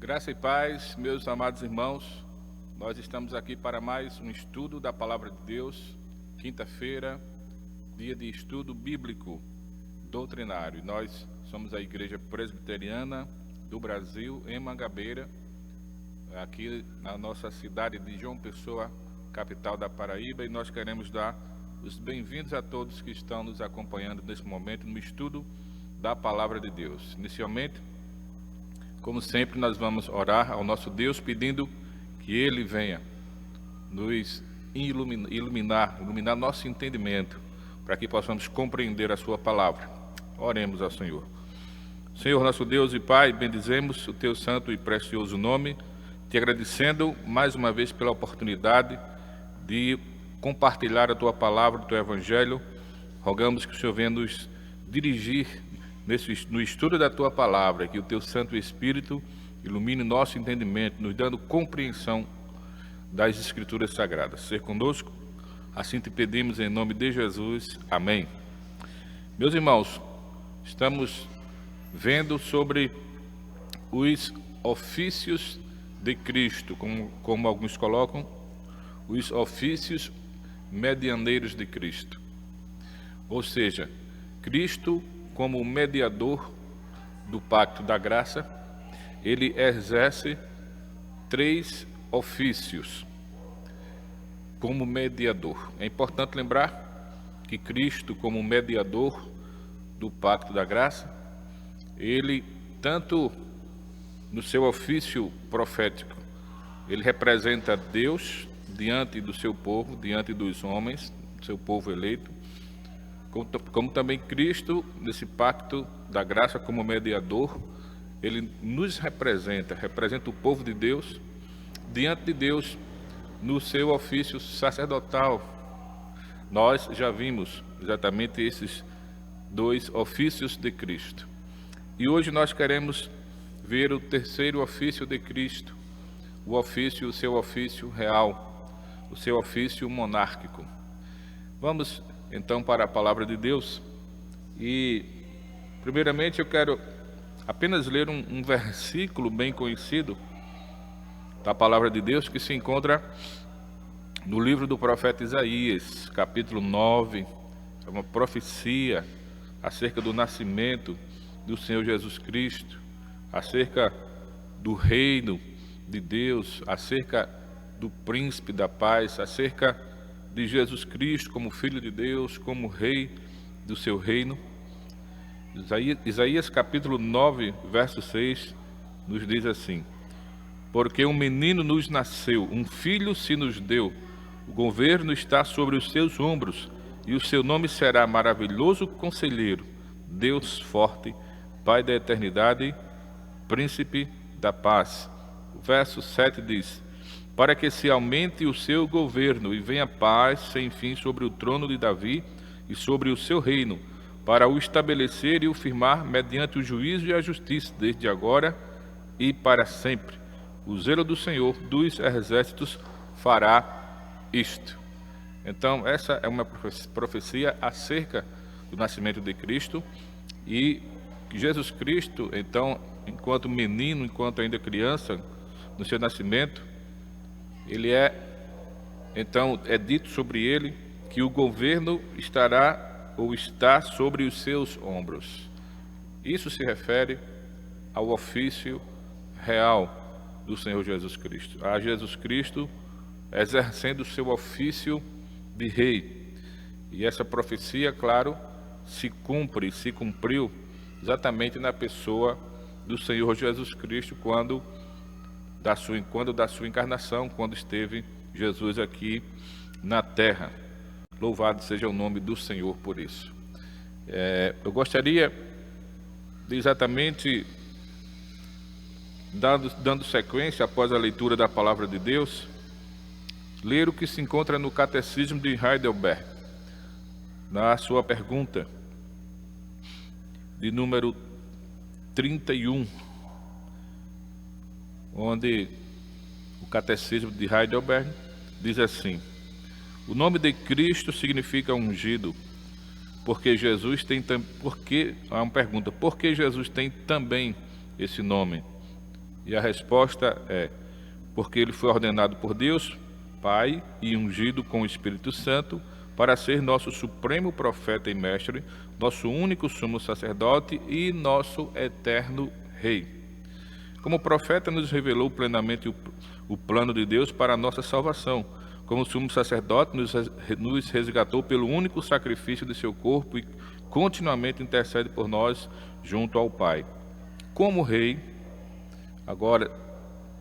Graça e paz, meus amados irmãos, nós estamos aqui para mais um estudo da Palavra de Deus, quinta-feira, dia de estudo bíblico doutrinário. Nós somos a Igreja Presbiteriana do Brasil, em Mangabeira, aqui na nossa cidade de João Pessoa, capital da Paraíba, e nós queremos dar os bem-vindos a todos que estão nos acompanhando nesse momento no estudo da Palavra de Deus. Inicialmente, como sempre, nós vamos orar ao nosso Deus pedindo que Ele venha nos iluminar nosso entendimento, para que possamos compreender a Sua palavra. Oremos ao Senhor. Senhor, nosso Deus e Pai, bendizemos o Teu santo e precioso nome, te agradecendo mais uma vez pela oportunidade de compartilhar a Tua palavra, o Teu Evangelho. Rogamos que o Senhor venha nos dirigir no estudo da Tua palavra, que o Teu Santo Espírito ilumine nosso entendimento, nos dando compreensão das Escrituras Sagradas. Ser conosco, assim te pedimos em nome de Jesus. Amém. Meus irmãos, estamos vendo sobre os ofícios de Cristo, como alguns colocam, os ofícios medianeiros de Cristo. Ou seja, Cristo, como mediador do pacto da graça, ele exerce três ofícios como mediador. É importante lembrar que Cristo, como mediador do pacto da graça, ele, tanto no seu ofício profético, ele representa Deus diante do seu povo, diante dos homens, do seu povo eleito, como também Cristo, nesse pacto da graça como mediador, ele nos representa o povo de Deus, diante de Deus, no seu ofício sacerdotal. Nós já vimos exatamente esses dois ofícios de Cristo. E hoje nós queremos ver o terceiro ofício de Cristo, o seu ofício real, o seu ofício monárquico. Vamos então para a palavra de Deus, e primeiramente eu quero apenas ler um versículo bem conhecido da palavra de Deus, que se encontra no livro do profeta Isaías, capítulo 9, é uma profecia acerca do nascimento do Senhor Jesus Cristo, acerca do reino de Deus, acerca do príncipe da paz, acerca de Jesus Cristo como Filho de Deus, como Rei do seu reino. Isaías capítulo 9, verso 6, nos diz assim: porque um menino nos nasceu, um filho se nos deu, o governo está sobre os seus ombros, e o seu nome será Maravilhoso Conselheiro, Deus Forte, Pai da Eternidade, Príncipe da Paz. O verso 7 diz: para que se aumente o seu governo e venha paz sem fim sobre o trono de Davi e sobre o seu reino, para o estabelecer e o firmar mediante o juízo e a justiça, desde agora e para sempre. O zelo do Senhor dos exércitos fará isto. Então, essa é uma profecia acerca do nascimento de Cristo, e Jesus Cristo, então, enquanto menino, enquanto ainda criança, no seu nascimento, então é dito sobre ele que o governo estará ou está sobre os seus ombros. Isso se refere ao ofício real do Senhor Jesus Cristo, a Jesus Cristo exercendo o seu ofício de rei. E essa profecia, claro, se cumpriu exatamente na pessoa do Senhor Jesus Cristo, quando da sua encarnação, quando esteve Jesus aqui na terra. Louvado seja o nome do Senhor por isso. Eu gostaria de exatamente, dando sequência após a leitura da palavra de Deus, ler o que se encontra no Catecismo de Heidelberg, na sua pergunta de número 31, onde o Catecismo de Heidelberg diz assim: o nome de Cristo significa ungido, porque Jesus tem há uma pergunta: por que Jesus tem também esse nome? E a resposta é: porque ele foi ordenado por Deus, Pai, e ungido com o Espírito Santo, para ser nosso supremo profeta e mestre, nosso único sumo sacerdote e nosso eterno Rei. Como profeta, nos revelou plenamente o plano de Deus para a nossa salvação. Como sumo sacerdote, nos resgatou pelo único sacrifício de seu corpo e continuamente intercede por nós junto ao Pai. Como Rei, agora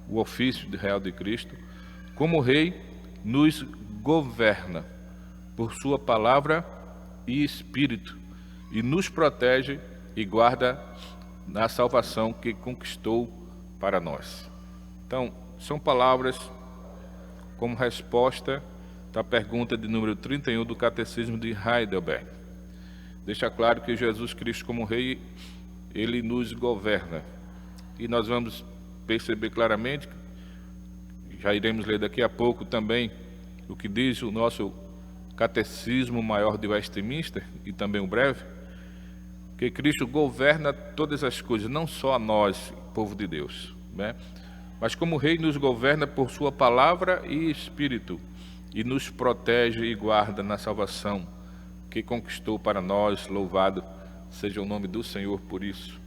o ofício real de Cristo, como Rei, nos governa por sua palavra e Espírito, e nos protege e guarda na salvação que conquistou para nós. Então, são palavras como resposta da pergunta de número 31 do Catecismo de Heidelberg. Deixa claro que Jesus Cristo, como Rei, ele nos governa. E nós vamos perceber claramente, já iremos ler daqui a pouco também o que diz o nosso Catecismo Maior de Westminster, e também o breve, que Cristo governa todas as coisas, não só a nós, povo de Deus, né? Mas como Rei nos governa por sua palavra e Espírito, e nos protege e guarda na salvação que conquistou para nós. Louvado seja o nome do Senhor por isso.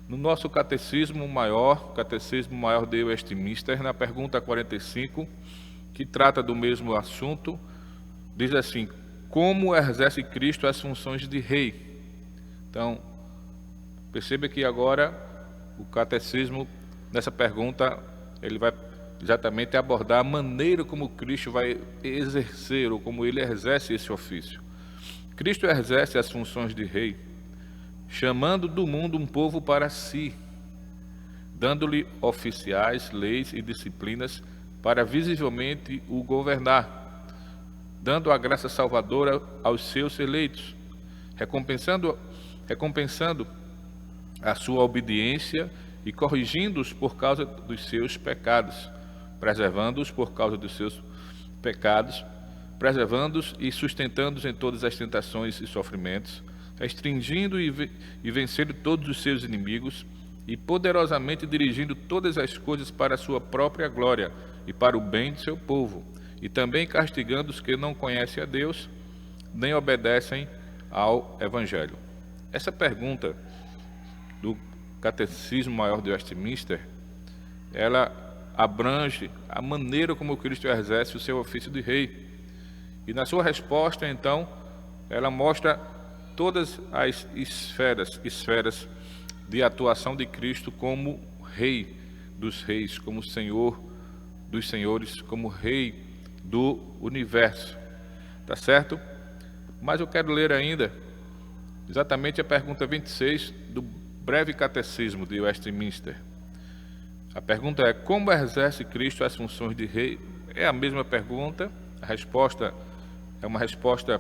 No nosso Catecismo Maior de Westminster, na pergunta 45, que trata do mesmo assunto, diz assim: como exerce Cristo as funções de Rei? Então, perceba que agora o Catecismo, nessa pergunta, ele vai exatamente abordar a maneira como Cristo vai exercer, ou como ele exerce esse ofício. Cristo exerce as funções de Rei, chamando do mundo um povo para si, dando-lhe oficiais, leis e disciplinas para visivelmente o governar, dando a graça salvadora aos seus eleitos, recompensando a sua obediência e corrigindo-os por causa dos seus pecados, preservando-os por causa dos seus pecados, preservando-os e sustentando-os em todas as tentações e sofrimentos, restringindo e vencendo todos os seus inimigos e poderosamente dirigindo todas as coisas para a sua própria glória e para o bem de seu povo, e também castigando os que não conhecem a Deus, nem obedecem ao Evangelho. Essa pergunta do Catecismo Maior de Westminster, ela abrange a maneira como Cristo exerce o seu ofício de Rei. E na sua resposta, então, ela mostra todas as esferas de atuação de Cristo como Rei dos reis, como Senhor dos senhores, como Rei do universo. Tá certo? Mas eu quero ler ainda exatamente a pergunta 26 do breve Catecismo de Westminster. A pergunta é: como exerce Cristo as funções de Rei? É a mesma pergunta, a resposta é uma resposta,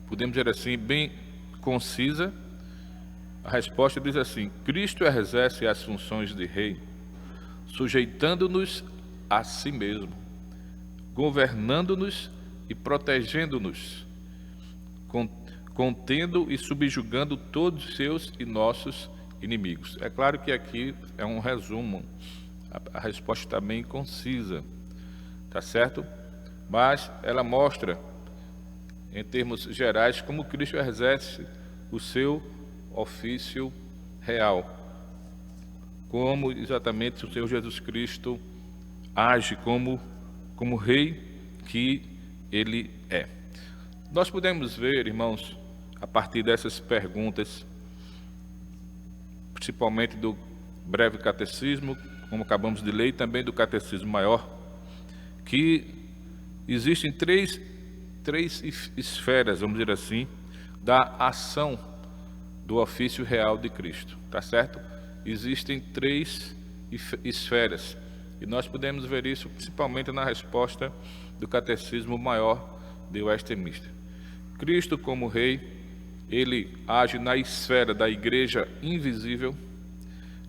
podemos dizer assim, bem concisa. A resposta diz assim: Cristo exerce as funções de Rei, sujeitando-nos a si mesmo, governando-nos e protegendo-nos, contendo e subjugando todos os seus e nossos inimigos. É claro que aqui é um resumo, a resposta está bem concisa, tá certo? Mas ela mostra, em termos gerais, como Cristo exerce o seu ofício real, como exatamente o Senhor Jesus Cristo age como Rei que Ele é. Nós podemos ver, irmãos, a partir dessas perguntas, principalmente do breve catecismo, como acabamos de ler, e também do Catecismo Maior, que existem três esferas, vamos dizer assim, da ação do ofício real de Cristo, tá certo? Existem três esferas, e nós podemos ver isso principalmente na resposta do Catecismo Maior de Westminster. Cristo, como Rei, ele age na esfera da igreja invisível.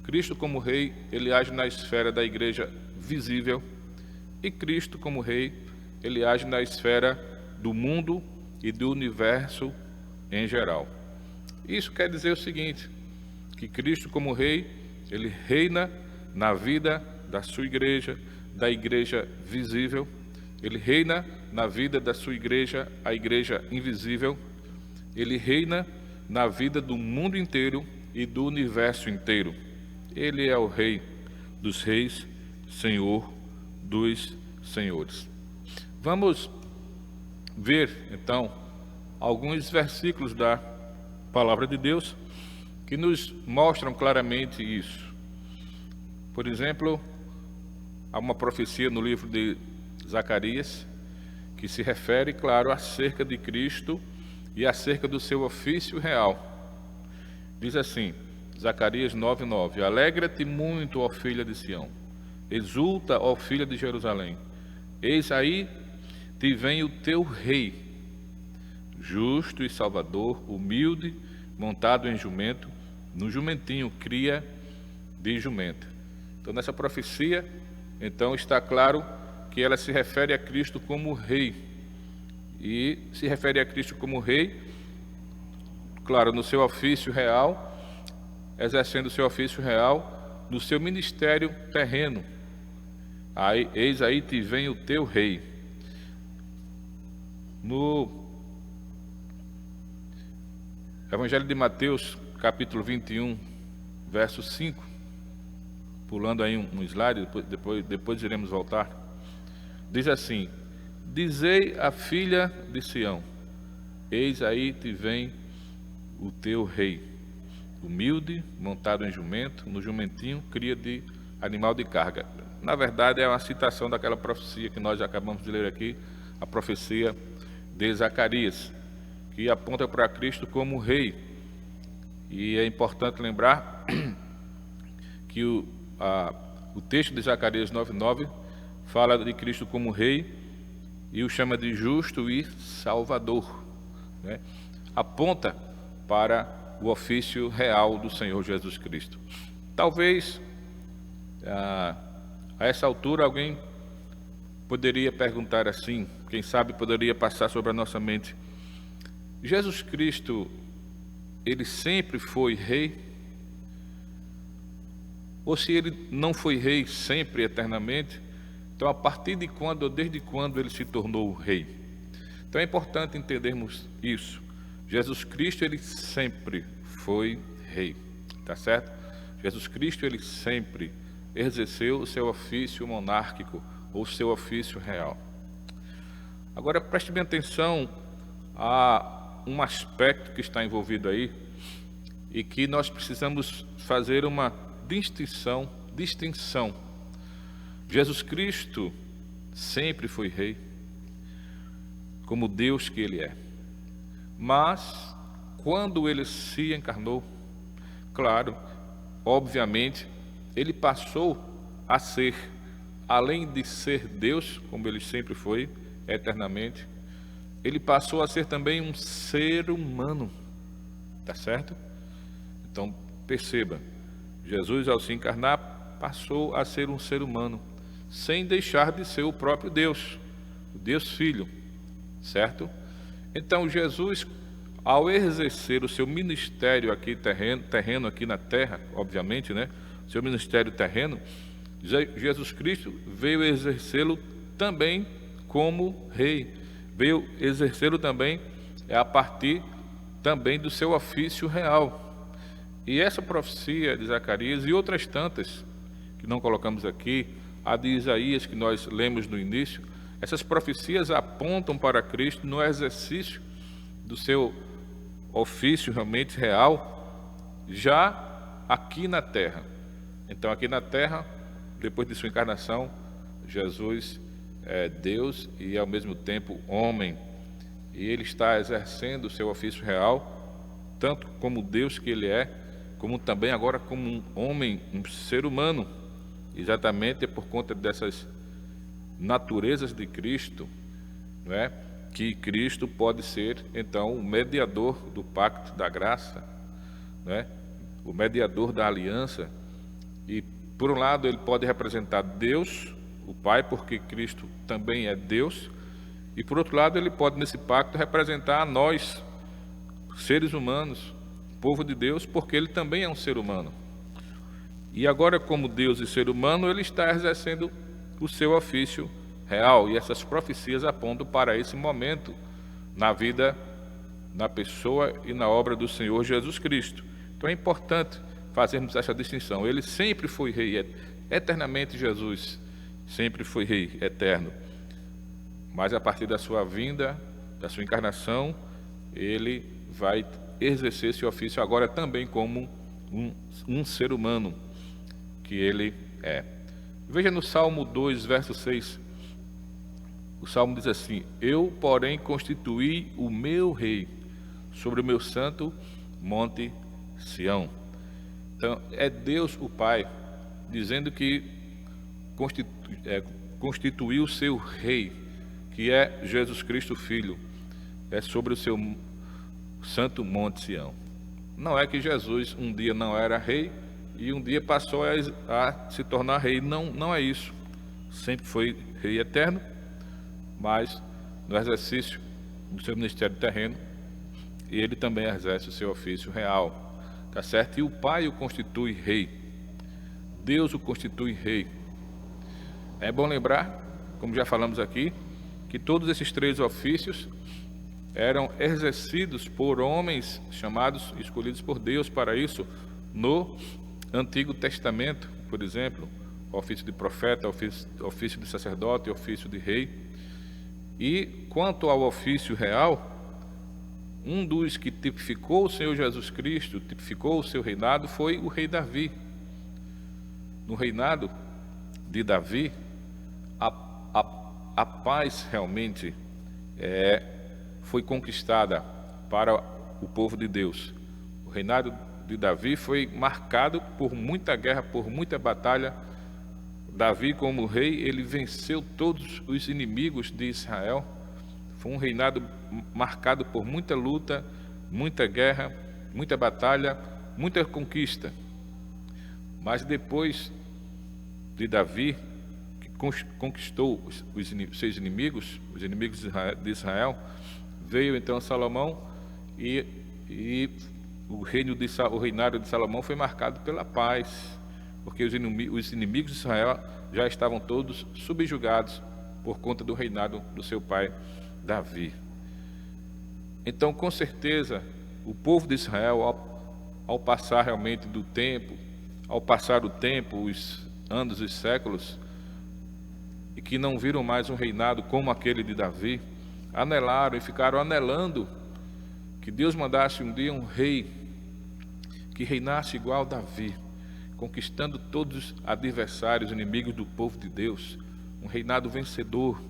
Cristo, como Rei, ele age na esfera da igreja visível. E Cristo, como Rei, ele age na esfera do mundo e do universo em geral. Isso quer dizer o seguinte, que Cristo, como Rei, Ele reina na vida da sua igreja, da igreja visível. Ele reina na vida da sua igreja, a igreja invisível. Ele reina na vida do mundo inteiro e do universo inteiro. Ele é o Rei dos reis, Senhor dos senhores. Vamos ver, então, alguns versículos da Palavra de Deus que nos mostram claramente isso. Por exemplo, há uma profecia no livro de Zacarias que se refere, claro, acerca de Cristo e acerca do seu ofício real. Diz assim, Zacarias 9:9: Alegra-te muito, ó filha de Sião, exulta, ó filha de Jerusalém. Eis aí te vem o teu rei, justo e salvador, humilde, montado em jumento, no jumentinho, cria de jumenta. Então, nessa profecia, então, está claro que ela se refere a Cristo como rei. E se refere a Cristo como rei, claro, no seu ofício real, exercendo o seu ofício real, no seu ministério terreno. Eis aí te vem o teu rei. No Evangelho de Mateus, capítulo 21, verso 5, pulando aí um slide, depois iremos voltar, diz assim: Dizei à filha de Sião, eis aí te vem o teu rei, humilde, montado em jumento, no jumentinho, cria de animal de carga. Na verdade, é uma citação daquela profecia que nós acabamos de ler aqui, a profecia de Zacarias, que aponta para Cristo como rei. E é importante lembrar que o texto de Zacarias 9:9 fala de Cristo como rei e o chama de justo e salvador, né? Aponta para o ofício real do Senhor Jesus Cristo. Talvez a essa altura alguém poderia perguntar assim, quem sabe poderia passar sobre a nossa mente: Jesus Cristo, ele sempre foi rei? Ou se ele não foi rei sempre, eternamente, então a partir de quando ou desde quando ele se tornou rei? Então é importante entendermos isso. Jesus Cristo, ele sempre foi rei, tá certo? Jesus Cristo, ele sempre exerceu o seu ofício monárquico, ou o seu ofício real. Agora preste bem atenção a um aspecto que está envolvido aí e que nós precisamos fazer uma distinção. Jesus Cristo sempre foi rei, como Deus que ele é. Mas quando ele se encarnou, claro, obviamente, ele passou a ser, além de ser Deus, como ele sempre foi, eternamente, ele passou a ser também um ser humano, tá certo? Então, perceba, Jesus, ao se encarnar, passou a ser um ser humano, sem deixar de ser o próprio Deus, o Deus Filho, certo? Então, Jesus, ao exercer o seu ministério aqui terreno aqui na terra, obviamente, né? Seu ministério terreno, Jesus Cristo veio exercê-lo também como rei, veio exercê-lo também a partir também do seu ofício real. E essa profecia de Zacarias e outras tantas que não colocamos aqui, a de Isaías que nós lemos no início, essas profecias apontam para Cristo no exercício do seu ofício realmente real, já aqui na terra. Então, aqui na terra, depois de sua encarnação, Jesus é Deus e ao mesmo tempo homem, e ele está exercendo o seu ofício real, tanto como Deus que ele é, como também agora como um homem, um ser humano, exatamente por conta dessas naturezas de Cristo, não é? Que Cristo pode ser então o mediador do pacto da graça, não é? O mediador da aliança. E por um lado ele pode representar Deus, o Pai, porque Cristo também é Deus, e por outro lado ele pode nesse pacto representar a nós, seres humanos, povo de Deus, porque ele também é um ser humano. E agora, como Deus e ser humano, ele está exercendo o seu ofício real. E essas profecias apontam para esse momento na vida, na pessoa e na obra do Senhor Jesus Cristo. Então é importante fazermos essa distinção. Ele sempre foi rei, eternamente Jesus sempre foi rei eterno. Mas a partir da sua vinda, da sua encarnação, ele vai exercer esse ofício agora também como um ser humano que ele é. Veja no Salmo 2, verso 6. O Salmo diz assim: eu, porém, constituí o meu rei sobre o meu santo monte Sião. Então, é Deus o Pai dizendo que constituiu o seu rei, que é Jesus Cristo Filho, é sobre o seu santo monte Sião. Não é que Jesus um dia não era rei e um dia passou a se tornar rei. Não é isso. Sempre foi rei eterno, mas no exercício do seu ministério terreno, ele também exerce o seu ofício real, tá certo? E o Pai o constitui rei, Deus o constitui rei. É bom lembrar, como já falamos aqui, que todos esses três ofícios eram exercidos por homens chamados, escolhidos por Deus para isso, no Antigo Testamento, por exemplo, o ofício de profeta, ofício de sacerdote, ofício de rei. E quanto ao ofício real, um dos que tipificou o Senhor Jesus Cristo, tipificou o seu reinado, foi o rei Davi. No reinado de Davi, a paz realmente foi conquistada para o povo de Deus. O reinado de Davi foi marcado por muita guerra, por muita batalha. Davi, como rei, ele venceu todos os inimigos de Israel. Foi um reinado marcado por muita luta, muita guerra, muita batalha, muita conquista. Mas depois de Davi, que conquistou os seus inimigos, os inimigos de Israel, veio então Salomão e o reinado de Salomão foi marcado pela paz, porque os inimigos de Israel já estavam todos subjugados por conta do reinado do seu pai Davi. Então, com certeza, o povo de Israel, ao passar realmente do tempo, ao passar o tempo, os anos, os séculos, e que não viram mais um reinado como aquele de Davi, anelaram e ficaram anelando que Deus mandasse um dia um rei que reinasse igual Davi, conquistando todos os adversários, inimigos do povo de Deus, um reinado vencedor.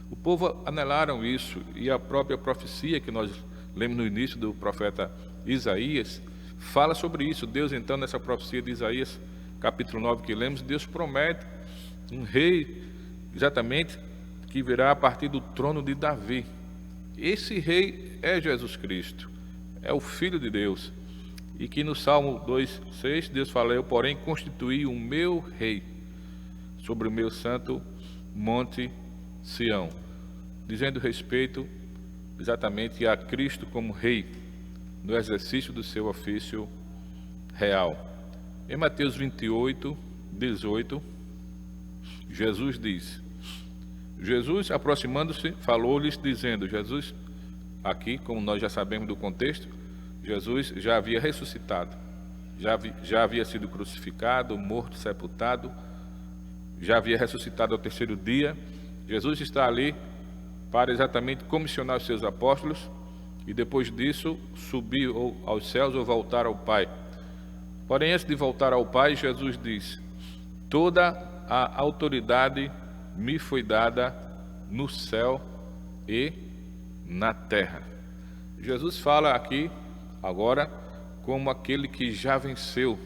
O povo anelaram isso, e a própria profecia que nós lemos no início do profeta Isaías fala sobre isso. Deus, então, nessa profecia de Isaías, capítulo 9 que lemos, Deus promete um rei, exatamente, que virá a partir do trono de Davi. Esse rei é Jesus Cristo, é o Filho de Deus, e que no Salmo 2:6 Deus fala: eu, porém, constituí o meu rei sobre o meu santo monte Sião, dizendo respeito exatamente a Cristo como rei no exercício do seu ofício real. Em Mateus 28:18, Jesus diz: Jesus, aproximando-se, falou-lhes dizendo, Jesus, aqui, como nós já sabemos do contexto, Jesus já havia ressuscitado, já havia sido crucificado, morto, sepultado, já havia ressuscitado ao terceiro dia. Jesus está ali para exatamente comissionar os seus apóstolos e depois disso subir aos céus ou voltar ao Pai. Porém, antes de voltar ao Pai, Jesus diz: toda a autoridade me foi dada no céu e na terra. Jesus fala aqui agora como aquele que já venceu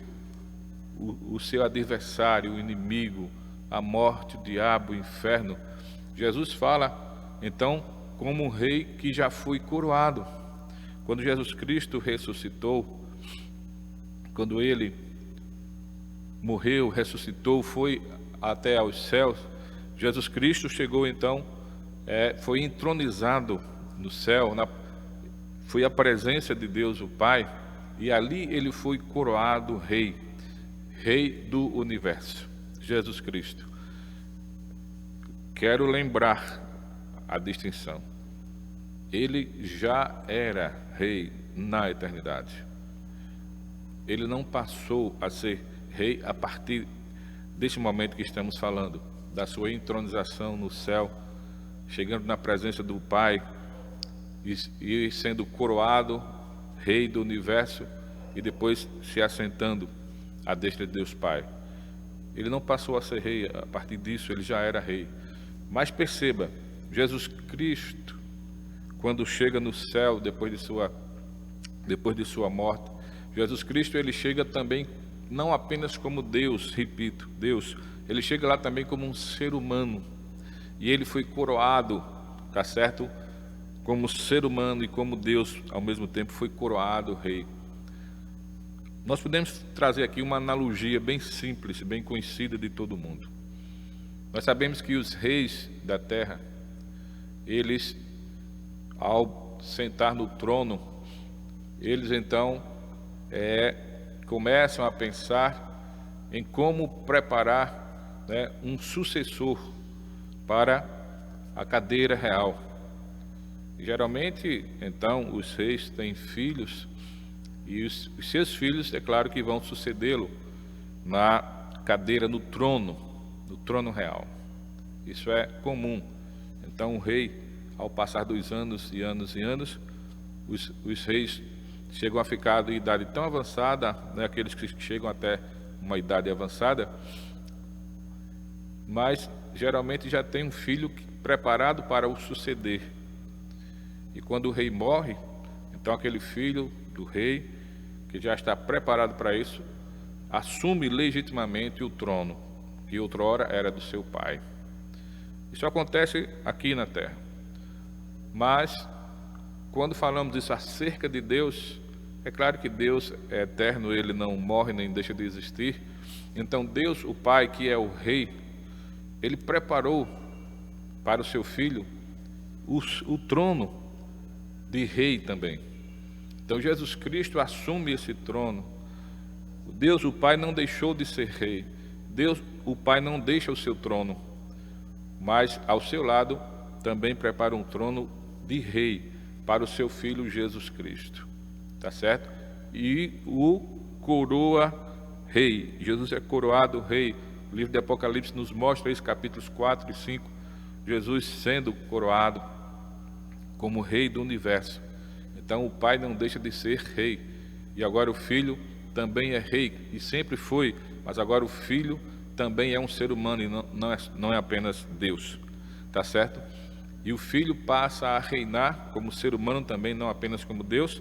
o seu adversário, o inimigo, a morte, o diabo, o inferno. Jesus fala então como um rei que já foi coroado. Quando Jesus Cristo ressuscitou, quando ele morreu, ressuscitou, foi até aos céus, Jesus Cristo chegou então, foi entronizado no céu, foi a presença de Deus o Pai, e ali ele foi coroado rei Rei do universo, Jesus Cristo. Quero lembrar a distinção. Ele já era rei na eternidade. Ele não passou a ser rei a partir deste momento que estamos falando, da sua entronização no céu, chegando na presença do Pai e sendo coroado rei do universo e depois se assentando à destra de Deus Pai. Ele não passou a ser rei a partir disso, ele já era rei. Mas perceba, Jesus Cristo, quando chega no céu depois de sua morte, Jesus Cristo ele chega também não apenas como Deus, repito, Deus, ele chega lá também como um ser humano. E ele foi coroado, tá certo? Como ser humano e como Deus, ao mesmo tempo, foi coroado rei. Nós podemos trazer aqui uma analogia bem simples, bem conhecida de todo mundo. Nós sabemos que os reis da terra, eles, ao sentar no trono, eles então começam a pensar em como preparar, né, um sucessor para a cadeira real. E, geralmente, então, os reis têm filhos e os seus filhos, é claro que vão sucedê-lo na cadeira, no trono real. Isso é comum. Então, o rei, ao passar dos anos e anos e anos, os reis chegam a ficar de idade tão avançada, né, aqueles que chegam até uma idade avançada, mas geralmente já tem um filho preparado para o suceder. E quando o rei morre, então aquele filho do rei, que já está preparado para isso, assume legitimamente o trono, que outrora era do seu pai. Isso acontece aqui na terra. Mas, quando falamos isso acerca de Deus, é claro que Deus é eterno, ele não morre nem deixa de existir. Então Deus, o Pai, que é o Rei, ele preparou para o seu filho o trono de rei também. Então Jesus Cristo assume esse trono. Deus, o Pai, não deixou de ser rei. Deus, o Pai, não deixa o seu trono, mas ao seu lado também prepara um trono de rei para o seu filho Jesus Cristo. Tá certo? E o coroa rei. Jesus é coroado rei. O livro de Apocalipse nos mostra isso, capítulos 4 e 5. Jesus sendo coroado como rei do universo. Então o Pai não deixa de ser rei. E agora o Filho também é rei. E sempre foi. Mas agora o Filho também é um ser humano e não é apenas Deus. Tá certo? E o Filho passa a reinar como ser humano também, não apenas como Deus.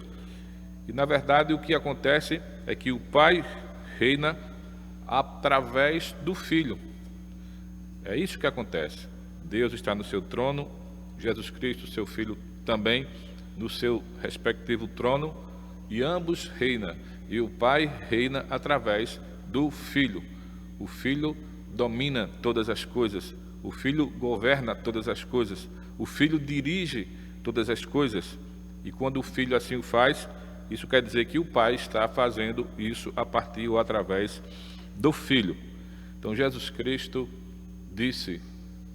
E na verdade o que acontece é que o Pai reina através do Filho. É isso que acontece. Deus está no seu trono, Jesus Cristo, seu Filho, também no seu respectivo trono, e ambos reinam. E o Pai reina através do Filho. O Filho domina todas as coisas. O Filho governa todas as coisas. O Filho dirige todas as coisas. E quando o Filho assim o faz, isso quer dizer que o Pai está fazendo isso a partir ou através do Filho. Então Jesus Cristo disse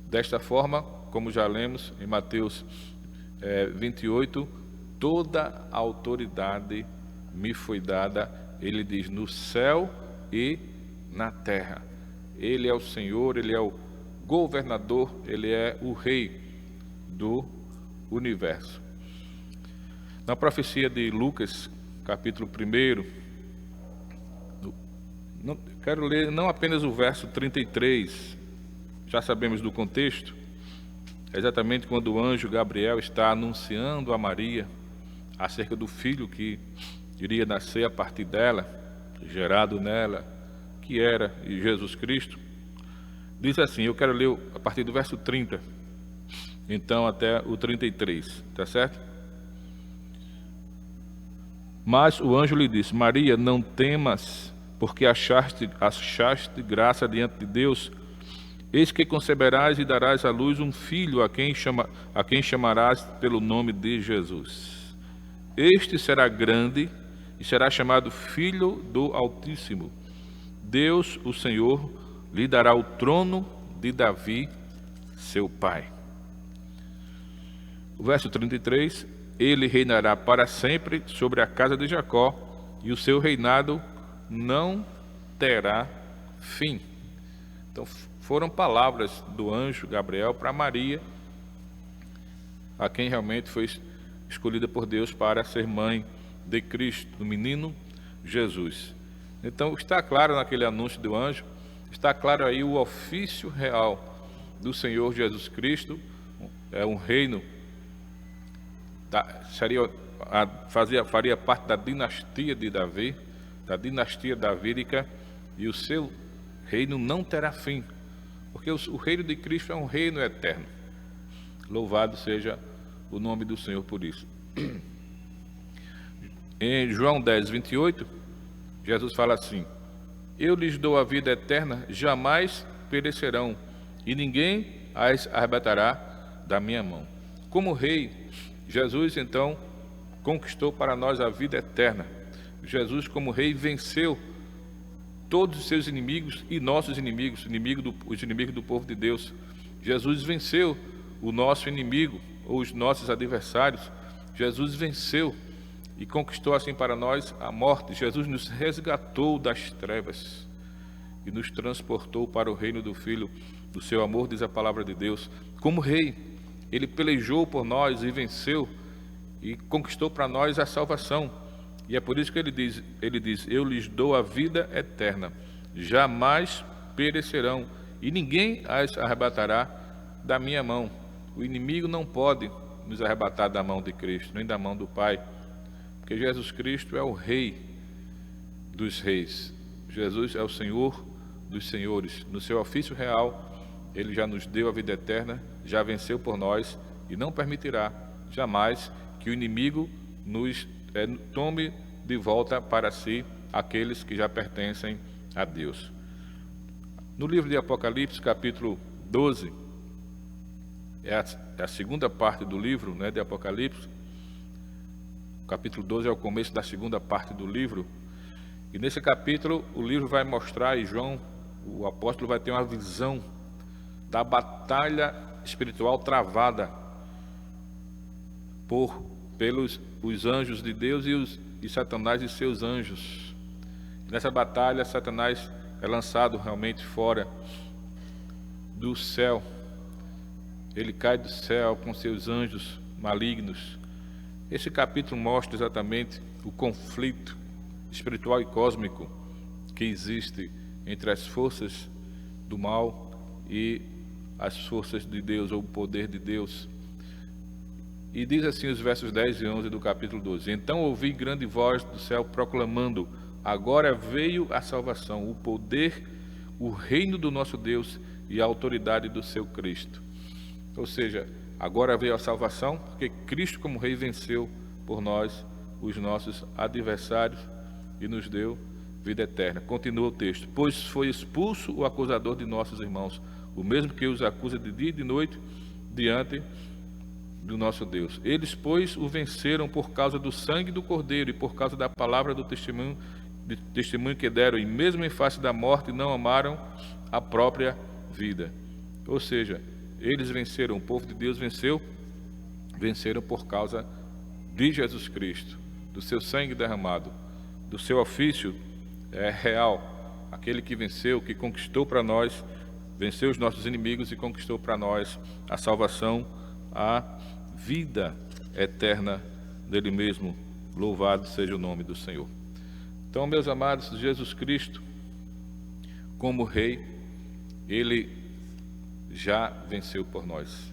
desta forma, como já lemos em Mateus 28, toda a autoridade me foi dada, ele diz, no céu e na terra. Ele é o Senhor, ele é o governador, ele é o rei do universo. Na profecia de Lucas, capítulo 1, quero ler não apenas o verso 33, já sabemos do contexto, exatamente quando o anjo Gabriel está anunciando a Maria acerca do filho que iria nascer a partir dela, gerado nela, que era Jesus Cristo. Diz assim, eu quero ler a partir do verso 30, então até o 33, tá certo? Mas o anjo lhe disse, Maria, não temas, porque achaste graça diante de Deus. Eis que conceberás e darás à luz um filho, a quem chamarás pelo nome de Jesus. Este será grande e será chamado Filho do Altíssimo. Deus, o Senhor, lhe dará o trono de Davi, seu pai. O verso 33, ele reinará para sempre sobre a casa de Jacó, e o seu reinado não terá fim. Então, foram palavras do anjo Gabriel para Maria, a quem realmente foi escolhida por Deus para ser mãe de Cristo, do menino Jesus. Então, está claro naquele anúncio do anjo, está claro aí o ofício real do Senhor Jesus Cristo, é um reino, faria parte da dinastia de Davi, da dinastia davídica, e o seu reino não terá fim, porque o reino de Cristo é um reino eterno. Louvado seja o nome do Senhor por isso. Em João 10, 28, Jesus fala assim: eu lhes dou a vida eterna, jamais perecerão, e ninguém as arrebatará da minha mão. Como rei, Jesus então conquistou para nós a vida eterna. Jesus, como rei, venceu todos os seus inimigos e nossos inimigos, os inimigos do povo de Deus. Jesus venceu o nosso inimigo, ou os nossos adversários. Jesus venceu e conquistou assim para nós a morte. Jesus nos resgatou das trevas e nos transportou para o reino do Filho do seu amor, diz a palavra de Deus. Como rei, ele pelejou por nós e venceu e conquistou para nós a salvação. E é por isso que ele diz, eu lhes dou a vida eterna, jamais perecerão, e ninguém as arrebatará da minha mão. O inimigo não pode nos arrebatar da mão de Cristo, nem da mão do Pai, porque Jesus Cristo é o Rei dos reis. Jesus é o Senhor dos senhores. No seu ofício real, ele já nos deu a vida eterna, já venceu por nós e não permitirá jamais que o inimigo nos tome de volta para si aqueles que já pertencem a Deus. No livro de Apocalipse, capítulo 12, é a segunda parte do livro, de Apocalipse. O capítulo 12 é o começo da segunda parte do livro. E nesse capítulo, o livro vai mostrar, e João, o apóstolo, vai ter uma visão da batalha espiritual travada pelos os anjos de Deus e Satanás e seus anjos. Nessa batalha, Satanás é lançado realmente fora do céu. Ele cai do céu com seus anjos malignos. Esse capítulo mostra exatamente o conflito espiritual e cósmico que existe entre as forças do mal e as forças de Deus, ou o poder de Deus. E diz assim os versos 10 e 11 do capítulo 12: então ouvi grande voz do céu proclamando: agora veio a salvação, o poder, o reino do nosso Deus e a autoridade do seu Cristo. Ou seja, agora veio a salvação, porque Cristo como Rei venceu por nós os nossos adversários e nos deu vida eterna. Continua o texto: pois foi expulso o acusador de nossos irmãos, o mesmo que os acusa de dia e de noite diante do nosso Deus. Eles, pois, o venceram por causa do sangue do Cordeiro e por causa da palavra do testemunho que deram, e mesmo em face da morte não amaram a própria vida. Ou seja, eles venceram, o povo de Deus venceram por causa de Jesus Cristo, do seu sangue derramado, do seu ofício real, aquele que venceu, que conquistou para nós, venceu os nossos inimigos e conquistou para nós a salvação, a vida eterna dele mesmo. Louvado seja o nome do Senhor. Então, meus amados, Jesus Cristo, como Rei, ele já venceu por nós.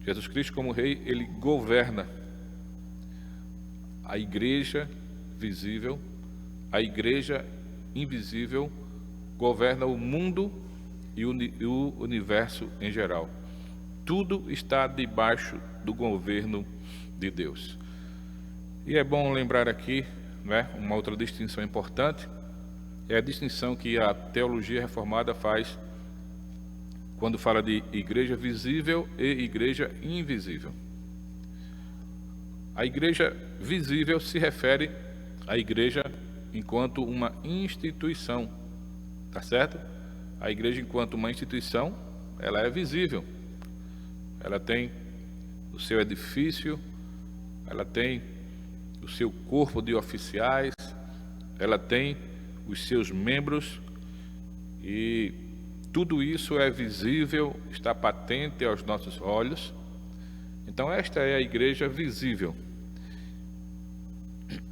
Jesus Cristo, como Rei, ele governa a igreja visível, a igreja invisível, governa o mundo e o universo em geral. Tudo está debaixo do governo de Deus. E é bom lembrar aqui, uma outra distinção importante, é a distinção que a teologia reformada faz quando fala de igreja visível e igreja invisível. A igreja visível se refere à igreja enquanto uma instituição, tá certo? A igreja, enquanto uma instituição, ela é visível. Ela tem o seu edifício, ela tem o seu corpo de oficiais, ela tem os seus membros, e tudo isso é visível, está patente aos nossos olhos. Então esta é a igreja visível.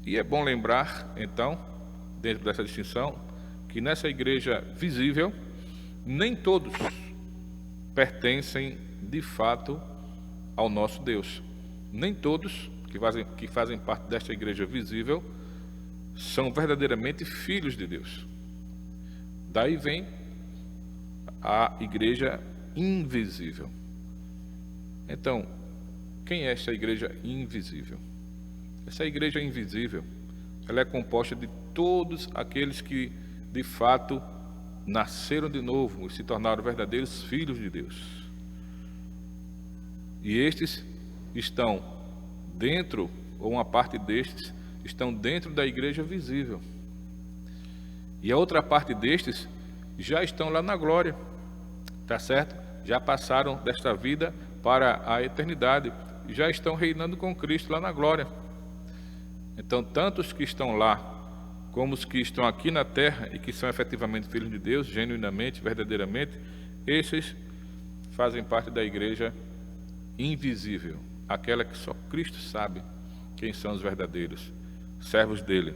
E é bom lembrar, então, dentro dessa distinção, que nessa igreja visível, nem todos pertencem de fato ao nosso Deus. Nem todos que fazem parte desta igreja visível são verdadeiramente filhos de Deus. Daí vem a igreja invisível. Então, quem é esta igreja invisível? Essa igreja invisível, ela é composta de todos aqueles que de fato nasceram de novo e se tornaram verdadeiros filhos de Deus. E estes estão dentro, ou uma parte destes, estão dentro da igreja visível. E a outra parte destes já estão lá na glória, tá certo? Já passaram desta vida para a eternidade, já estão reinando com Cristo lá na glória. Então, tanto os que estão lá, como os que estão aqui na terra e que são efetivamente filhos de Deus, genuinamente, verdadeiramente, esses fazem parte da igreja invisível, aquela que só Cristo sabe quem são os verdadeiros servos dele.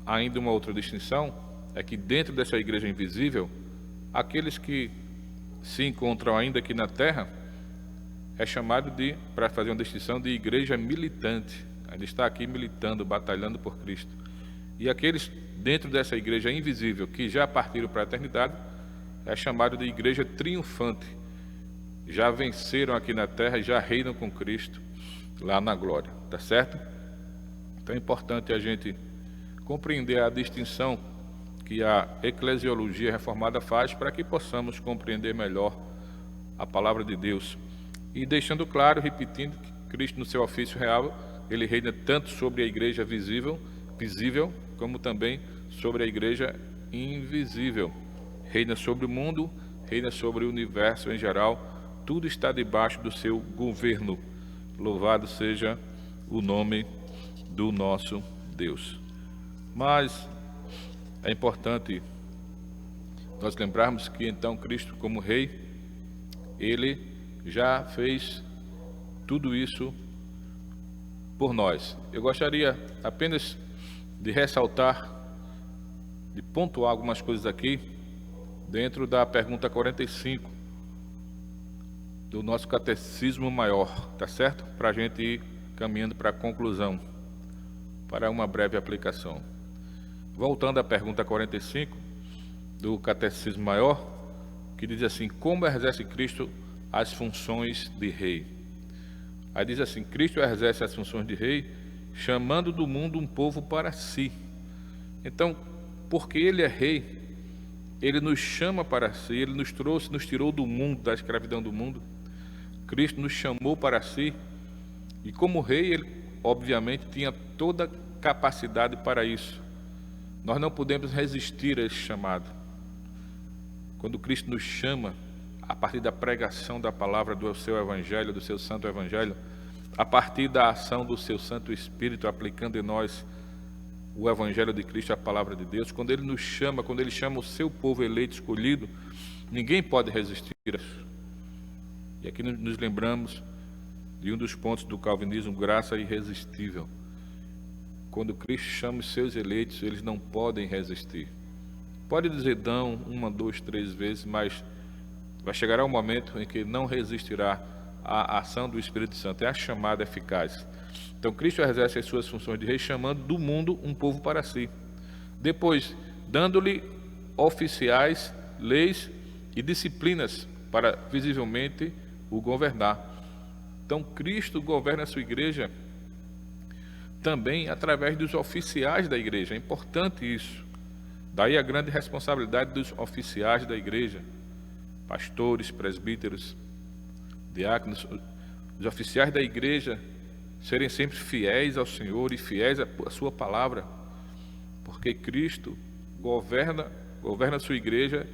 Ainda uma outra distinção é que dentro dessa igreja invisível, aqueles que se encontram ainda aqui na terra é chamado de, para fazer uma distinção, de igreja militante. Ainda está aqui militando, batalhando por Cristo. E aqueles dentro dessa igreja invisível que já partiram para a eternidade é chamado de igreja triunfante. Já venceram aqui na terra e já reinam com Cristo lá na glória, tá certo? Então é importante a gente compreender a distinção que a eclesiologia reformada faz para que possamos compreender melhor a palavra de Deus. E deixando claro, repetindo, que Cristo no seu ofício real, ele reina tanto sobre a igreja visível, como também sobre a igreja invisível. Reina sobre o mundo, reina sobre o universo em geral, tudo está debaixo do seu governo. Louvado seja o nome do nosso Deus. Mas é importante nós lembrarmos que então Cristo, como Rei, ele já fez tudo isso por nós. Eu gostaria apenas de ressaltar, de pontuar algumas coisas aqui, dentro da pergunta 45 do nosso Catecismo Maior, tá certo? Para a gente ir caminhando para a conclusão, para uma breve aplicação. Voltando à pergunta 45 do Catecismo Maior, que diz assim: como exerce Cristo as funções de rei? Aí diz assim: Cristo exerce as funções de rei, chamando do mundo um povo para si. Então, porque ele é rei, ele nos chama para si, ele nos trouxe, nos tirou do mundo, da escravidão do mundo. Cristo nos chamou para si, e como rei, ele obviamente tinha toda a capacidade para isso. Nós não podemos resistir a esse chamado. Quando Cristo nos chama, a partir da pregação da palavra do seu evangelho, do seu santo evangelho, a partir da ação do seu Santo Espírito, aplicando em nós o evangelho de Cristo, a palavra de Deus, quando ele nos chama, quando ele chama o seu povo eleito, escolhido, ninguém pode resistir a isso. E aqui nos lembramos de um dos pontos do calvinismo, graça irresistível. Quando Cristo chama os seus eleitos, eles não podem resistir. Pode dizer não, 1, 2, 3 vezes, mas vai chegar um momento em que não resistirá à ação do Espírito Santo, é a chamada eficaz. Então Cristo exerce as suas funções de rei, chamando do mundo um povo para si. Depois, dando-lhe oficiais, leis e disciplinas para visivelmente o governar. Então Cristo governa a sua igreja também através dos oficiais da igreja. É importante isso. Daí a grande responsabilidade dos oficiais da igreja, pastores, presbíteros, diáconos, os oficiais da igreja serem sempre fiéis ao Senhor e fiéis à sua palavra, porque Cristo governa a sua igreja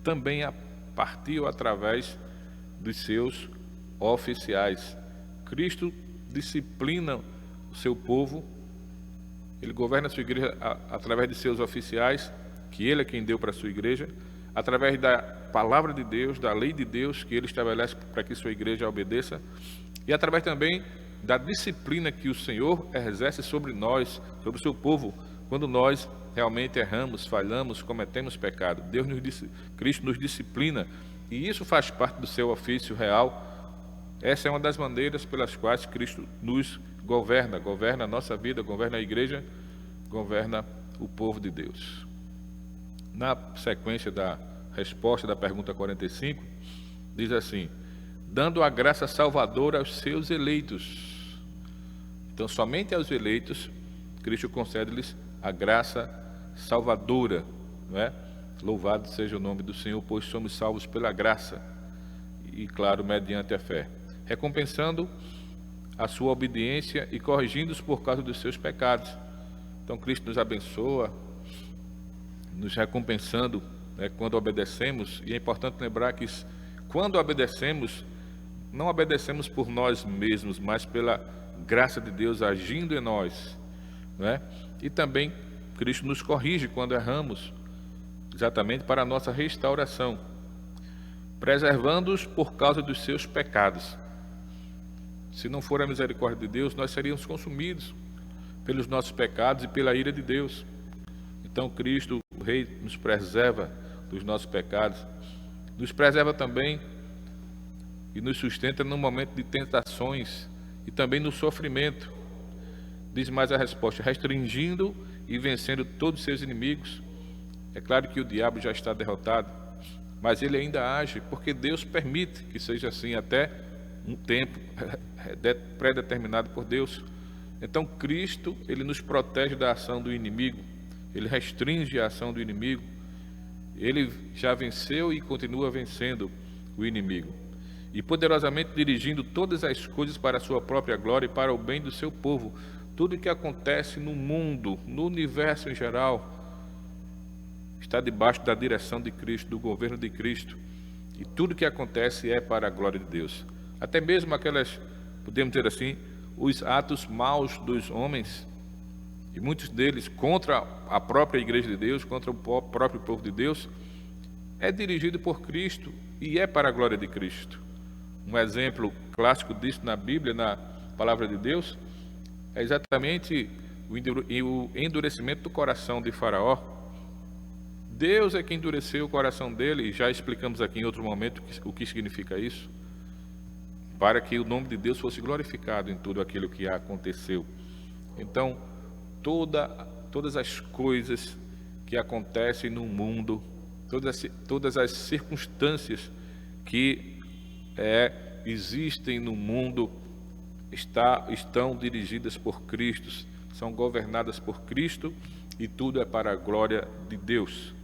também a partir ou através dos seus oficiais. Cristo disciplina o seu povo, ele governa a sua igreja através de seus oficiais, que ele é quem deu para a sua igreja, através da palavra de Deus, da lei de Deus que ele estabelece para que sua igreja obedeça, e através também da disciplina que o Senhor exerce sobre nós, sobre o seu povo, quando nós realmente erramos, falhamos, cometemos pecado. Cristo nos disciplina, e isso faz parte do seu ofício real. Essa é uma das maneiras pelas quais Cristo nos governa a nossa vida, governa a igreja, governa o povo de Deus. Na sequência da resposta da pergunta 45, diz assim: dando a graça salvadora aos seus eleitos. Então, somente aos eleitos, Cristo concede-lhes a graça salvadora, não é? Louvado seja o nome do Senhor, pois somos salvos pela graça, e claro, mediante a fé, recompensando a sua obediência e corrigindo-os por causa dos seus pecados. Então, Cristo nos abençoa, nos recompensando, né, quando obedecemos, e é importante lembrar que quando obedecemos, não obedecemos por nós mesmos, mas pela graça de Deus agindo em nós, né? E também Cristo nos corrige quando erramos, exatamente para a nossa restauração, preservando-os por causa dos seus pecados. Se não for a misericórdia de Deus, nós seríamos consumidos pelos nossos pecados e pela ira de Deus. Então Cristo, o Rei, nos preserva dos nossos pecados, nos preserva também e nos sustenta no momento de tentações e também no sofrimento. Diz mais a resposta: restringindo e vencendo todos os seus inimigos. É claro que o diabo já está derrotado, mas ele ainda age, porque Deus permite que seja assim até um tempo pré-determinado por Deus. Então Cristo, ele nos protege da ação do inimigo, ele restringe a ação do inimigo, ele já venceu e continua vencendo o inimigo, e poderosamente dirigindo todas as coisas para a sua própria glória e para o bem do seu povo. Tudo que acontece no mundo, no universo em geral, está debaixo da direção de Cristo, do governo de Cristo, e tudo que acontece é para a glória de Deus. Até mesmo aquelas, podemos dizer assim, os atos maus dos homens, e muitos deles contra a própria igreja de Deus, contra o próprio povo de Deus, é dirigido por Cristo e é para a glória de Cristo. Um exemplo clássico disso na Bíblia, na palavra de Deus, é exatamente o endurecimento do coração de Faraó. Deus é quem endureceu o coração dele, e já explicamos aqui em outro momento o que significa isso, para que o nome de Deus fosse glorificado em tudo aquilo que aconteceu. Então, todas as coisas que acontecem no mundo, todas as circunstâncias que existem no mundo, estão dirigidas por Cristo, são governadas por Cristo, e tudo é para a glória de Deus.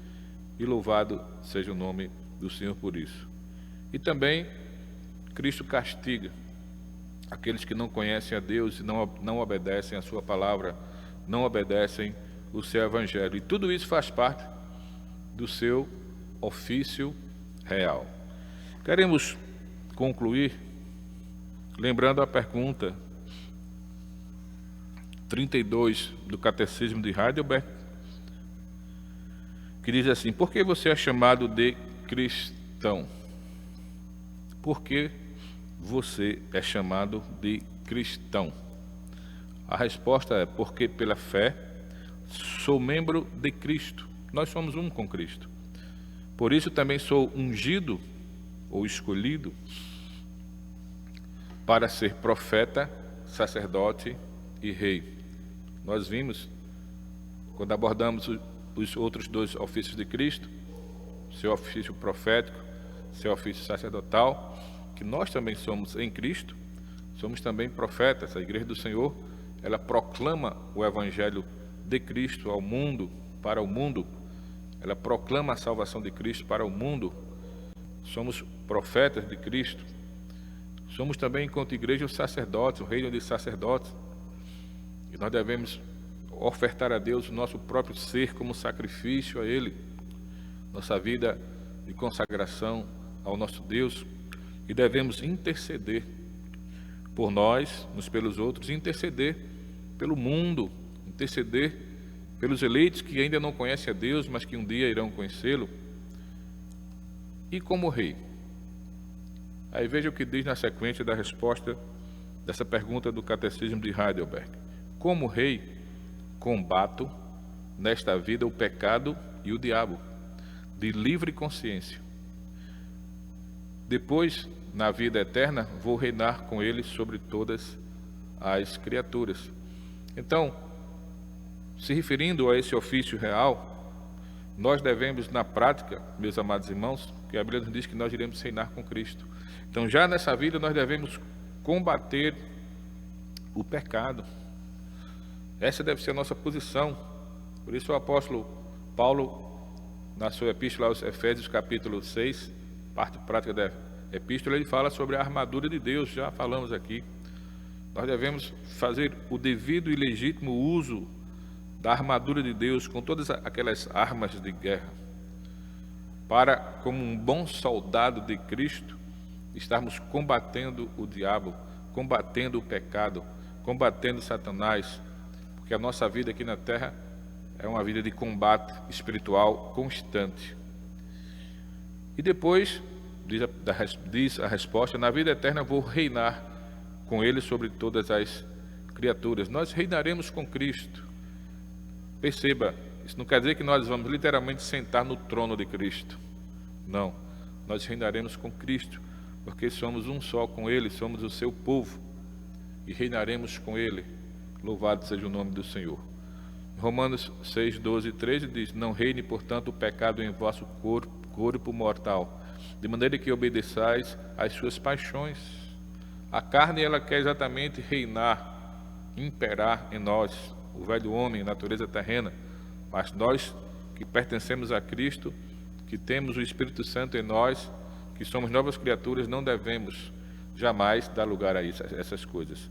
E louvado seja o nome do Senhor por isso. E também Cristo castiga aqueles que não conhecem a Deus e não obedecem a sua palavra, não obedecem o seu evangelho. E tudo isso faz parte do seu ofício real. Queremos concluir lembrando a pergunta 32 do Catecismo de Heidelberg, que diz assim: por que você é chamado de cristão? Por que você é chamado de cristão? A resposta é: porque pela fé sou membro de Cristo. Nós somos um com Cristo. Por isso também sou ungido ou escolhido para ser profeta, sacerdote e rei. Nós vimos, quando abordamos os outros dois ofícios de Cristo, seu ofício profético, seu ofício sacerdotal, que nós também somos em Cristo, somos também profetas. A Igreja do Senhor, ela proclama o Evangelho de Cristo ao mundo, para o mundo. Ela proclama a salvação de Cristo para o mundo. Somos profetas de Cristo. Somos também, enquanto igreja, os sacerdotes, o reino de sacerdotes. E nós devemos ofertar a Deus o nosso próprio ser como sacrifício a Ele, nossa vida de consagração ao nosso Deus, e devemos interceder por nós, uns pelos outros, interceder pelo mundo, interceder pelos eleitos que ainda não conhecem a Deus, mas que um dia irão conhecê-lo. E como rei? Aí veja o que diz na sequência da resposta dessa pergunta do Catecismo de Heidelberg. Como rei, combato nesta vida o pecado e o diabo, de livre consciência. Depois, na vida eterna, vou reinar com ele sobre todas as criaturas. Então, se referindo a esse ofício real, nós devemos, na prática, meus amados irmãos, que a Bíblia nos diz que nós iremos reinar com Cristo. Então, já nessa vida, nós devemos combater o pecado. Essa deve ser a nossa posição. Por isso o apóstolo Paulo, na sua epístola aos Efésios, capítulo 6, parte prática da epístola, ele fala sobre a armadura de Deus, já falamos aqui. Nós devemos fazer o devido e legítimo uso da armadura de Deus com todas aquelas armas de guerra, para, como um bom soldado de Cristo, estarmos combatendo o diabo, combatendo o pecado, combatendo Satanás, porque a nossa vida aqui na terra é uma vida de combate espiritual constante. E depois, diz a resposta, na vida eterna vou reinar com ele sobre todas as criaturas. Nós reinaremos com Cristo. Perceba, isso não quer dizer que nós vamos literalmente sentar no trono de Cristo. Não, nós reinaremos com Cristo, porque somos um só com Ele, somos o seu povo, e reinaremos com Ele. Louvado seja o nome do Senhor. Romanos 6, 12 e 13 diz: não reine, portanto, o pecado em vosso corpo mortal, de maneira que obedeçais às suas paixões. A carne, ela quer exatamente reinar, imperar em nós, o velho homem, a natureza terrena, mas nós que pertencemos a Cristo, que temos o Espírito Santo em nós, que somos novas criaturas, não devemos jamais dar lugar a essas coisas.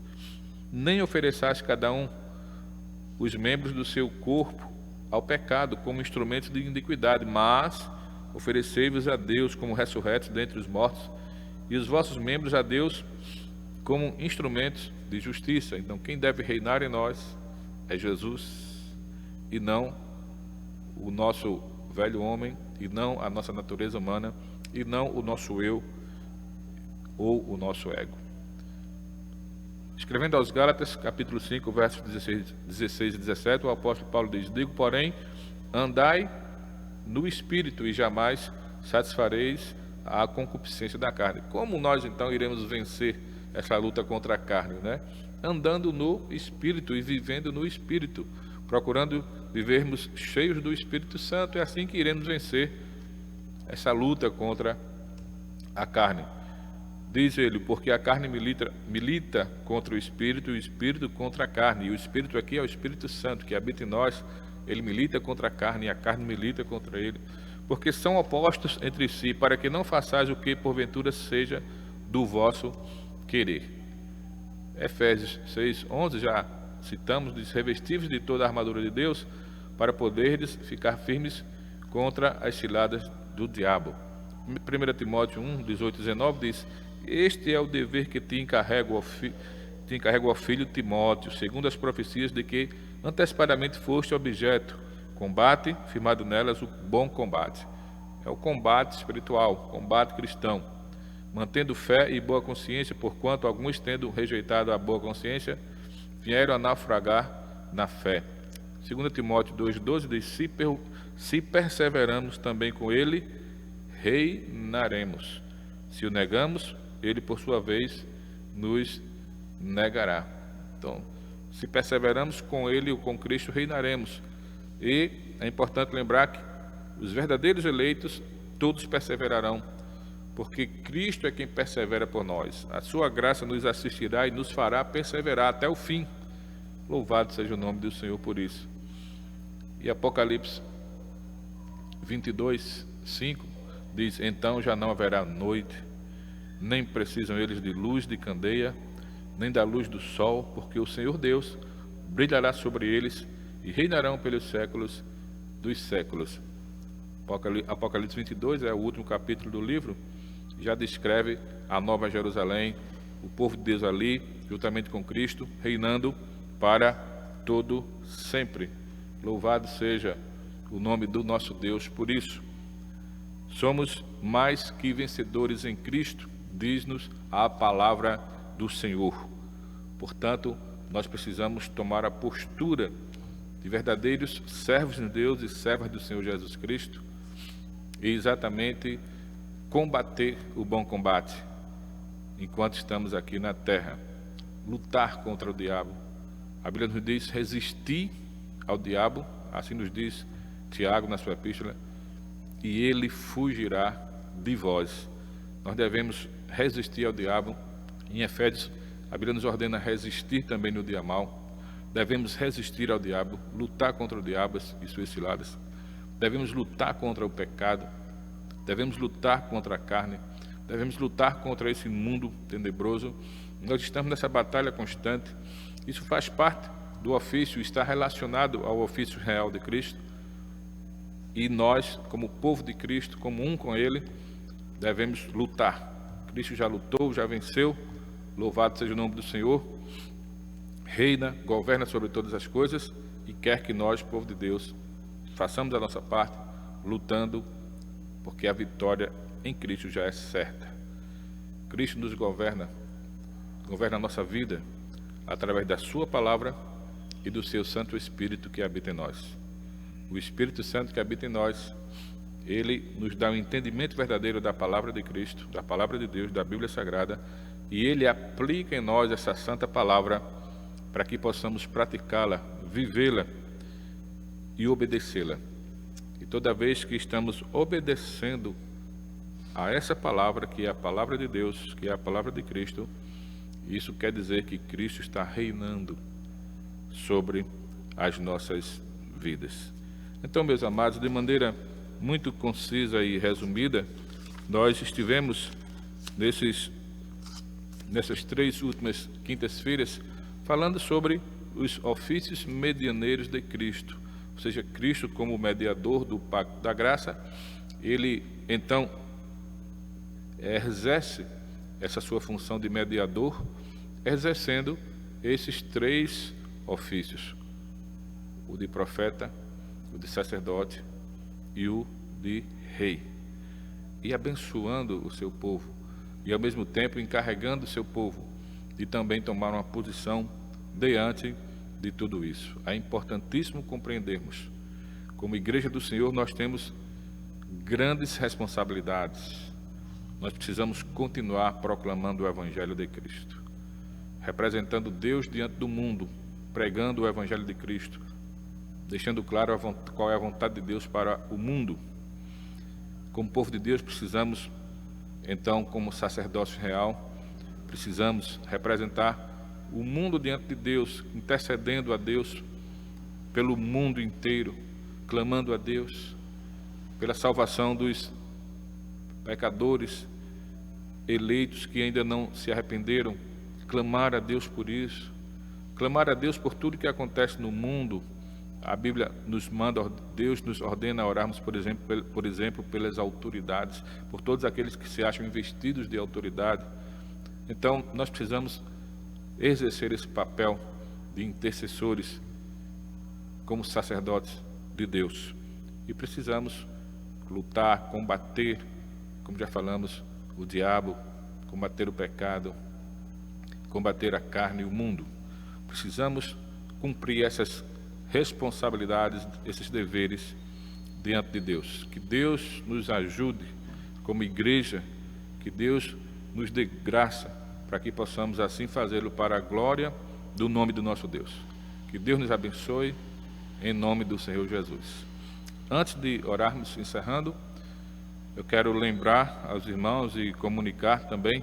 Nem ofereçais cada um os membros do seu corpo ao pecado como instrumentos de iniquidade, mas oferecei-vos a Deus como ressurretos dentre os mortos, e os vossos membros a Deus como instrumentos de justiça. Então, quem deve reinar em nós é Jesus, e não o nosso velho homem, e não a nossa natureza humana, e não o nosso eu ou o nosso ego. Escrevendo aos Gálatas, capítulo 5, versos 16 e 17, o apóstolo Paulo diz: digo, porém, andai no Espírito, e jamais satisfareis a concupiscência da carne. Como nós, então, iremos vencer essa luta contra a carne, né? Andando no Espírito e vivendo no Espírito, procurando vivermos cheios do Espírito Santo. É assim que iremos vencer essa luta contra a carne. Diz ele, porque a carne milita contra o Espírito, e o Espírito contra a carne. E o Espírito aqui é o Espírito Santo, que habita em nós. Ele milita contra a carne, e a carne milita contra ele. Porque são opostos entre si, para que não façais o que porventura seja do vosso querer. Efésios 6, 11, já citamos, diz: revestivos de toda a armadura de Deus, para poderdes ficar firmes contra as ciladas do diabo. 1 Timóteo 1, 18 e 19 diz: este é o dever que te encarrego, ó filho Timóteo, segundo as profecias de que antecipadamente foste objeto. Combate, firmado nelas, o bom combate. É o combate espiritual, combate cristão. Mantendo fé e boa consciência, porquanto alguns, tendo rejeitado a boa consciência, vieram a naufragar na fé. 2 Timóteo 2,12 diz: se perseveramos também com ele, reinaremos. Se o negamos, ele, por sua vez, nos negará. Então, se perseveramos com ele ou com Cristo, reinaremos. E é importante lembrar que os verdadeiros eleitos, todos perseverarão, porque Cristo é quem persevera por nós. A sua graça nos assistirá e nos fará perseverar até o fim. Louvado seja o nome do Senhor por isso. E Apocalipse 22, 5 diz: então já não haverá noite, nem precisam eles de luz de candeia, nem da luz do sol, porque o Senhor Deus brilhará sobre eles, e reinarão pelos séculos dos séculos. Apocalipse 22 é o último capítulo do livro, já descreve a Nova Jerusalém, o povo de Deus ali, juntamente com Cristo, reinando para todo sempre. Louvado seja o nome do nosso Deus por isso. Somos mais que vencedores em Cristo, diz-nos a palavra do Senhor. Portanto, nós precisamos tomar a postura de verdadeiros servos de Deus e servas do Senhor Jesus Cristo e exatamente combater o bom combate enquanto estamos aqui na terra, lutar contra o diabo. A Bíblia nos diz resistir ao diabo, assim nos diz Tiago na sua epístola, e ele fugirá de vós. Nós devemos resistir ao diabo. Em Efésios, a Bíblia nos ordena resistir também no dia mau. Devemos resistir ao diabo, lutar contra o diabo e suas ciladas. Devemos lutar contra o pecado, devemos lutar contra a carne, devemos lutar contra esse mundo tenebroso. Nós estamos nessa batalha constante. Isso faz parte do ofício, está relacionado ao ofício real de Cristo. E nós, como povo de Cristo, como um com Ele, devemos lutar. Cristo já lutou, já venceu. Louvado seja o nome do Senhor. Reina, governa sobre todas as coisas e quer que nós, povo de Deus, façamos a nossa parte, lutando, porque a vitória em Cristo já é certa. Cristo nos governa a nossa vida através da sua palavra e do seu Santo Espírito que habita em nós. O Espírito Santo que habita em nós, ele nos dá um entendimento verdadeiro da palavra de Cristo, da palavra de Deus, da Bíblia Sagrada, e ele aplica em nós essa santa palavra para que possamos praticá-la, vivê-la e obedecê-la. E toda vez que estamos obedecendo a essa palavra, que é a palavra de Deus, que é a palavra de Cristo, isso quer dizer que Cristo está reinando sobre as nossas vidas. Então, meus amados, de maneira muito concisa e resumida, nós estivemos nessas 3 últimas quintas-feiras falando sobre os ofícios medianeiros de Cristo, ou seja, Cristo como mediador do pacto da graça. Ele então exerce essa sua função de mediador, exercendo esses 3 ofícios: o de profeta, o de sacerdote e o de rei, e abençoando o seu povo, e ao mesmo tempo encarregando o seu povo de também tomar uma posição diante de tudo isso. É importantíssimo compreendermos, como igreja do Senhor, nós temos grandes responsabilidades. Nós precisamos continuar proclamando o Evangelho de Cristo, representando Deus diante do mundo, pregando o Evangelho de Cristo, deixando claro qual é a vontade de Deus para o mundo. Como povo de Deus, precisamos, então, como sacerdócio real, precisamos representar o mundo diante de Deus, intercedendo a Deus pelo mundo inteiro, clamando a Deus pela salvação dos pecadores eleitos que ainda não se arrependeram, clamar a Deus por isso, clamar a Deus por tudo que acontece no mundo. A Bíblia nos manda, Deus nos ordena a orarmos, por exemplo, pelas autoridades, por todos aqueles que se acham investidos de autoridade. Então, nós precisamos exercer esse papel de intercessores como sacerdotes de Deus. E precisamos lutar, combater, como já falamos, o diabo, combater o pecado, combater a carne e o mundo. Precisamos cumprir essas responsabilidades, esses deveres diante de Deus. Que Deus nos ajude como igreja, que Deus nos dê graça para que possamos assim fazê-lo para a glória do nome do nosso Deus. Que Deus nos abençoe em nome do Senhor Jesus. Antes de orarmos, encerrando, eu quero lembrar aos irmãos e comunicar também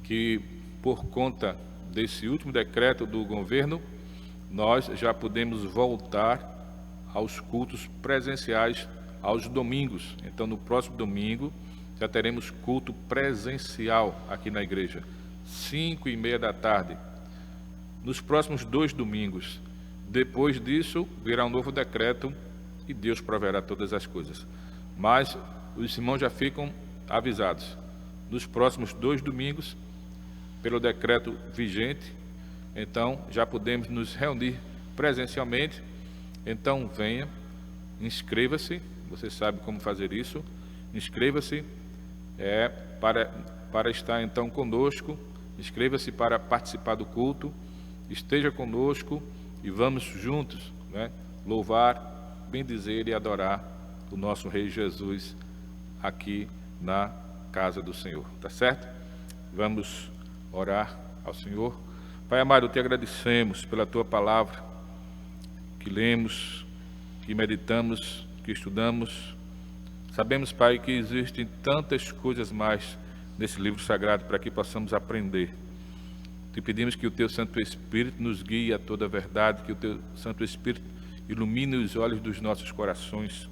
que, por conta desse último decreto do governo, nós já podemos voltar aos cultos presenciais aos domingos. Então, no próximo domingo, já teremos culto presencial aqui na igreja, 5h30 da tarde. Nos próximos 2 domingos, Depois disso, virá um novo decreto e Deus proverá todas as coisas. Mas os irmãos já ficam avisados. Nos próximos 2 domingos, pelo decreto vigente, então já podemos nos reunir presencialmente. Então venha, inscreva-se, você sabe como fazer isso, inscreva-se para estar então conosco, inscreva-se para participar do culto, esteja conosco e vamos juntos, né, louvar, bendizer e adorar o nosso Rei Jesus aqui na casa do Senhor, tá certo? Vamos orar ao Senhor. Pai amado, te agradecemos pela tua palavra, que lemos, que meditamos, que estudamos. Sabemos, Pai, que existem tantas coisas mais nesse livro sagrado para que possamos aprender. Te pedimos que o teu Santo Espírito nos guie a toda a verdade, que o teu Santo Espírito ilumine os olhos dos nossos corações,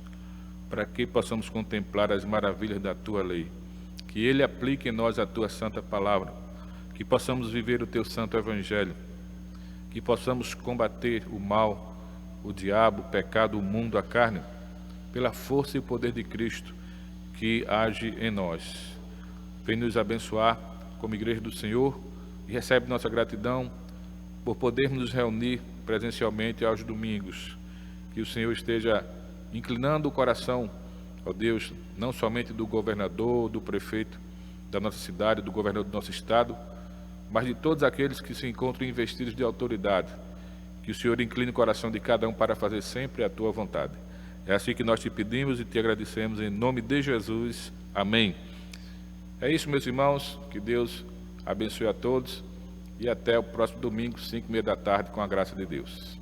para que possamos contemplar as maravilhas da tua lei. Que ele aplique em nós a tua santa palavra, que possamos viver o teu santo evangelho, que possamos combater o mal, o diabo, o pecado, o mundo, a carne, pela força e o poder de Cristo que age em nós. Vem nos abençoar como igreja do Senhor e recebe nossa gratidão por podermos nos reunir presencialmente aos domingos. Que o Senhor esteja inclinando o coração, ó Deus, não somente do governador, do prefeito da nossa cidade, do governador do nosso estado, mas de todos aqueles que se encontram investidos de autoridade. Que o Senhor incline o coração de cada um para fazer sempre a tua vontade. É assim que nós te pedimos e te agradecemos em nome de Jesus. Amém. É isso, meus irmãos, que Deus abençoe a todos e até o próximo domingo, 5h30 da tarde, com a graça de Deus.